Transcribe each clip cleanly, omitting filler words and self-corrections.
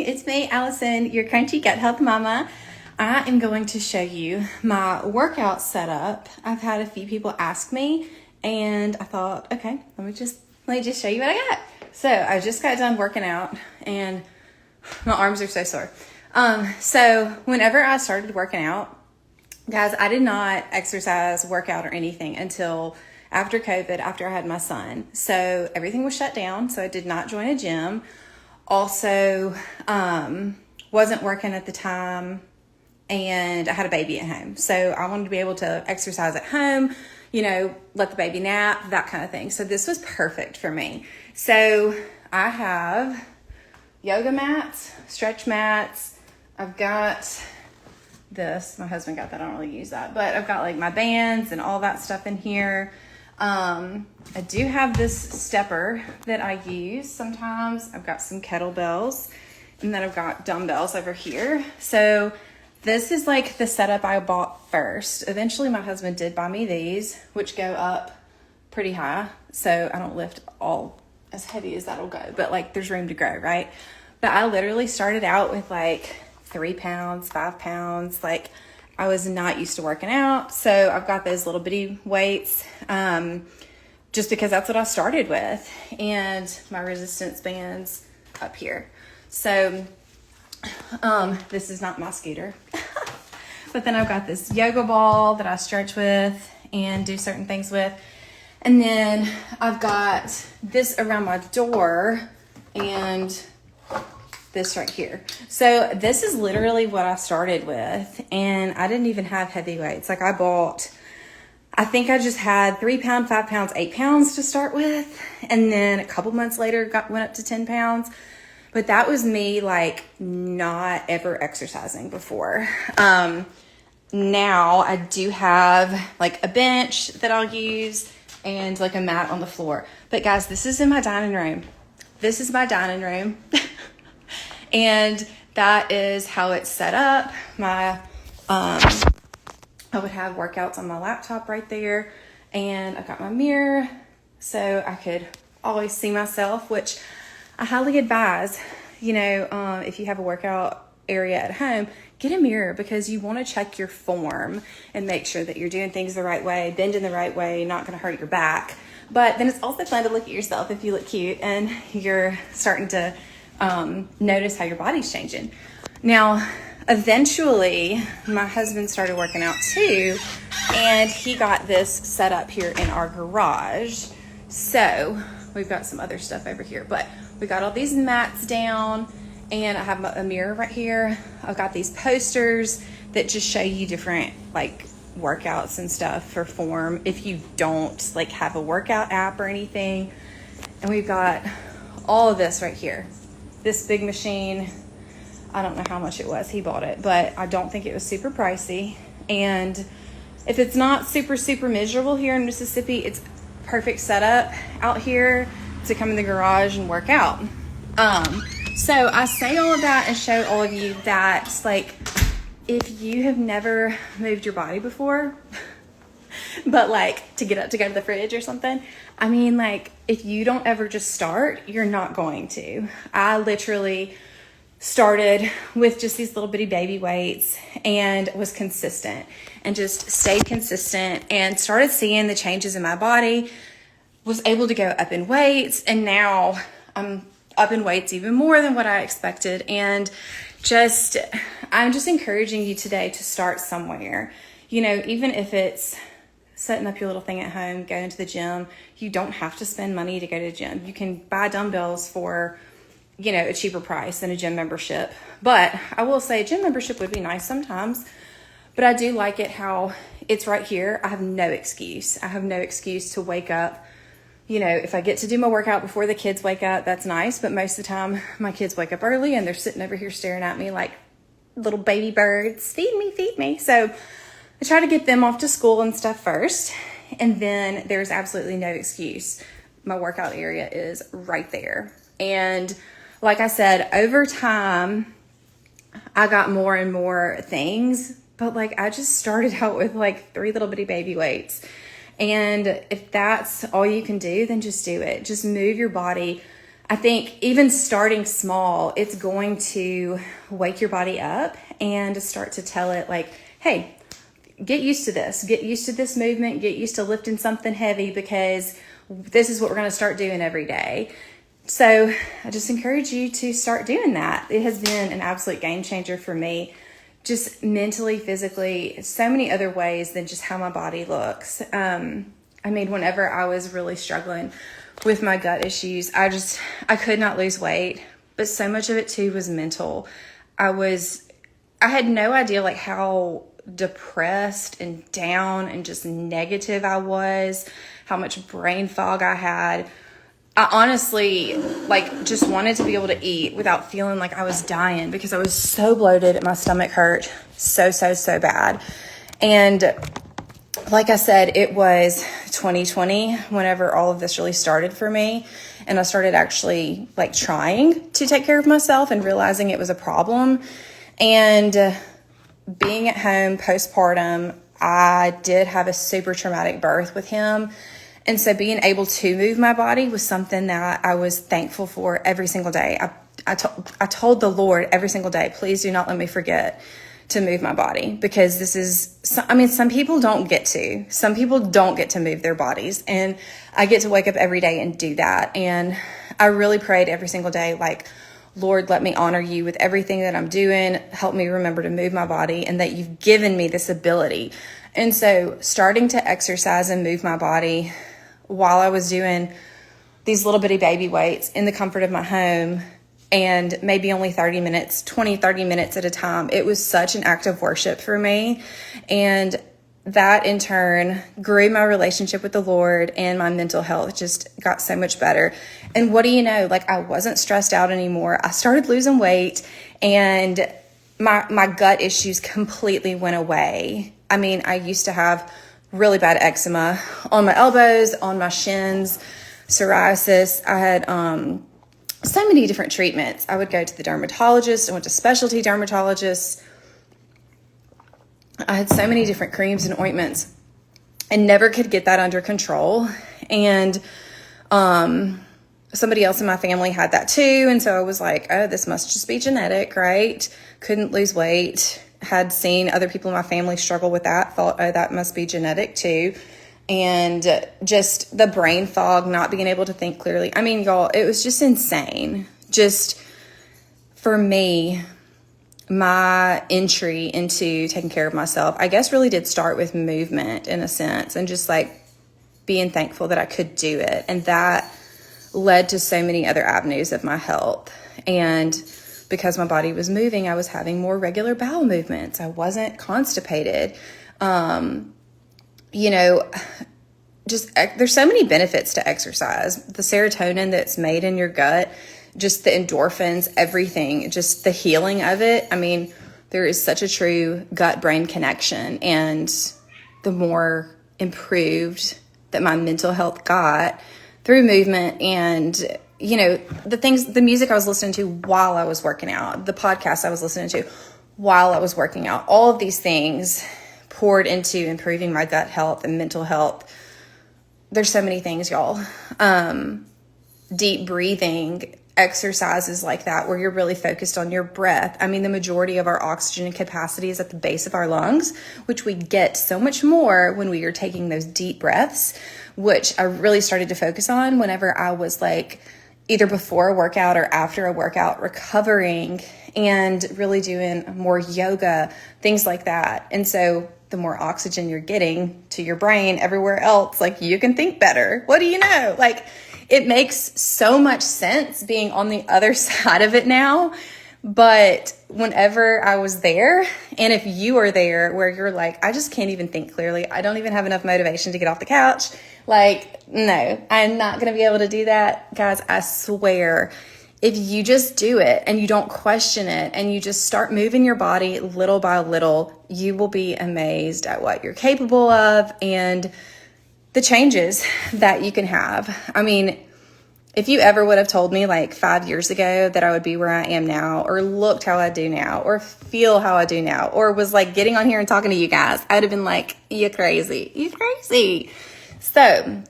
it's me, Allison, your Crunchy Gut Health Mama. I am going to show you my workout setup. I've had a few people ask me, and I thought, okay, let me just show you what I got. So I just got done working out, and my arms are so sore. So whenever I started working out, guys, I did not exercise, work out, or anything until after COVID, after I had my son. So everything was shut down, so I did not join a gym. Also, wasn't working at the time, and I had a baby at home. So I wanted to be able to exercise at home, you know, let the baby nap, that kind of thing. So this was perfect for me. So I have yoga mats, stretch mats. I've got this. My husband got that. I don't really use that. But I've got like my bands and all that stuff in here. I do have this stepper that I use sometimes. I've got some kettlebells, and then I've got dumbbells over here. So this is like the setup I bought first. Eventually my husband did buy me these, which go up pretty high. So I don't lift all as heavy as that'll go, but like there's room to grow, right? But I literally started out with like 3 pounds, 5 pounds. Like I was not used to working out. So I've got those little bitty weights, just because that's what I started with, and my resistance bands up here. So, this is not my scooter, but then I've got this yoga ball that I stretch with and do certain things with. And then I've got this around my door and this right here. So this is literally what I started with, and I didn't even have heavy weights. Like I think I just had 3 pounds, 5 pounds, 8 pounds to start with. And then a couple months later went up to 10 pounds. But that was me like not ever exercising before. Now I do have like a bench that I'll use and like a mat on the floor. But guys, this is in my dining room. This is my dining room. And that is how it's set up. I would have workouts on my laptop right there, and I got my mirror so I could always see myself, which I highly advise, you know, if you have a workout area at home, get a mirror, because you want to check your form and make sure that you're doing things the right way, bending the right way, not going to hurt your back. But then it's also fun to look at yourself if you look cute and you're starting to notice how your body's changing. Now, eventually, my husband started working out too, and he got this set up here in our garage. So we've got some other stuff over here, but we got all these mats down, and I have a mirror right here. I've got these posters that just show you different like workouts and stuff for form if you don't like have a workout app or anything. And we've got all of this right here. This big machine, I don't know how much it was. He bought it, but I don't think it was super pricey. And if it's not super, super miserable here in Mississippi, it's perfect setup out here to come in the garage and work out. So I say all of that and show all of you that, like, if you have never moved your body before, but like to get up to go to the fridge or something, I mean, like, if you don't ever just start, you're not going to. I literally started with just these little bitty baby weights and was consistent and just stayed consistent and started seeing the changes in my body, was able to go up in weights, and now I'm up in weights even more than what I expected. And I'm just encouraging you today to start somewhere. You know, even if it's setting up your little thing at home, going to the gym, you don't have to spend money to go to the gym. You can buy dumbbells for, you know, a cheaper price than a gym membership. But I will say a gym membership would be nice sometimes, but I do like it how it's right here. I have no excuse. I have no excuse to wake up. You know, if I get to do my workout before the kids wake up, that's nice. But most of the time my kids wake up early and they're sitting over here staring at me like little baby birds. Feed me, feed me. So I try to get them off to school and stuff first. And then there's absolutely no excuse. My workout area is right there. And like I said, over time, I got more and more things, but like I just started out with like 3 little bitty baby weights. And if that's all you can do, then just do it. Just move your body I think even starting small, it's going to wake your body up and start to tell it like, hey, get used to this. Get used to this movement. Get used to lifting something heavy, because this is what we're going to start doing every day. So I just encourage you to start doing that. It has been an absolute game changer for me, just mentally, physically, so many other ways than just how my body looks. Whenever I was really struggling with my gut issues, I could not lose weight, but so much of it too was mental. I had no idea like how depressed and down and just negative I was, how much brain fog I had. I honestly just wanted to be able to eat without feeling like I was dying, because I was so bloated and my stomach hurt so bad. And like I said, it was 2020 whenever all of this really started for me. And I started actually trying to take care of myself and realizing it was a problem. And being at home postpartum, I did have a super traumatic birth with him. And so being able to move my body was something that I was thankful for every single day. I told the Lord every single day, please do not let me forget to move my body, because this is, some people don't get to. Some people don't get to move their bodies. And I get to wake up every day and do that. And I really prayed every single day, Lord, let me honor you with everything that I'm doing. Help me remember to move my body, and that you've given me this ability. And so starting to exercise and move my body while I was doing these little bitty baby weights in the comfort of my home, and maybe only 30 minutes at a time, it was such an act of worship for me. And that in turn grew my relationship with the Lord, and my mental health just got so much better. And what do you know? I wasn't stressed out anymore. I started losing weight, and my gut issues completely went away. I used to have really bad eczema on my elbows, on my shins, psoriasis. I had so many different treatments. I would go to the dermatologist. I went to specialty dermatologists. I had so many different creams and ointments and never could get that under control. And somebody else in my family had that too. And so I was like, oh, this must just be genetic, right? Couldn't lose weight. Had seen other people in my family struggle with that. Thought, oh, that must be genetic too. And just the brain fog, not being able to think clearly. Y'all, it was just insane. Just for me, my entry into taking care of myself, I guess, really did start with movement in a sense, and just being thankful that I could do it. And that led to so many other avenues of my health. And because my body was moving, I was having more regular bowel movements. I wasn't constipated. There's so many benefits to exercise. The serotonin that's made in your gut, just the endorphins, everything, just the healing of it. There is such a true gut-brain connection. And the more improved that my mental health got through movement, and the music I was listening to while I was working out, the podcast I was listening to while I was working out, all of these things poured into improving my gut health and mental health. There's so many things, y'all. Deep breathing, exercises like that, where you're really focused on your breath. The majority of our oxygen capacity is at the base of our lungs, which we get so much more when we are taking those deep breaths, which I really started to focus on whenever I was either before a workout or after a workout, recovering and really doing more yoga, things like that. And so the more oxygen you're getting to your brain, everywhere else, you can think better. What do you know? It makes so much sense being on the other side of it now. But whenever I was there, and if you are there where you're I just can't even think clearly, I don't even have enough motivation to get off the couch. No, I'm not going to be able to do that. Guys, I swear, if you just do it and you don't question it and you just start moving your body little by little, you will be amazed at what you're capable of and the changes that you can have. If you ever would have told me 5 years ago that I would be where I am now, or looked how I do now, or feel how I do now, or was getting on here and talking to you guys, I'd have been you're crazy. You're crazy. So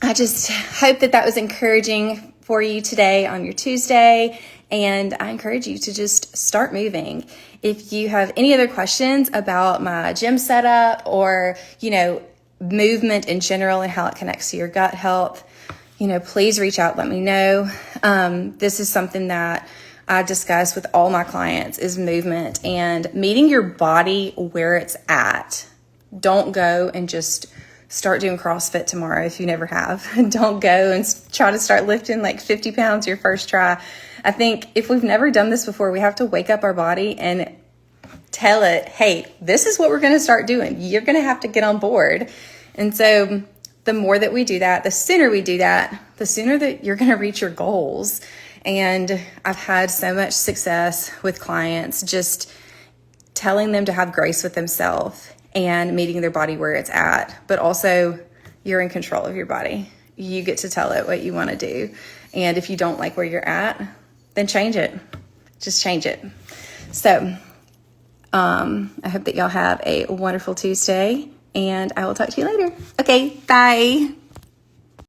I just hope that was encouraging for you today on your Tuesday, and I encourage you to just start moving. If you have any other questions about my gym setup or, movement in general and how it connects to your gut health, please reach out, let me know. This is something that I discuss with all my clients is movement and meeting your body where it's at. Don't go and just start doing CrossFit tomorrow if you never have. Don't go and try to start lifting like 50 pounds your first try. I think if we've never done this before, we have to wake up our body and tell it, hey, this is what we're going to start doing. You're going to have to get on board. And so the more that we do that, the sooner we do that, the sooner that you're going to reach your goals. And I've had so much success with clients just telling them to have grace with themselves and meeting their body where it's at. But also, you're in control of your body. You get to tell it what you want to do. And if you don't like where you're at, then change it. Just change it. So I hope that y'all have a wonderful Tuesday, and I will talk to you later. Okay, bye.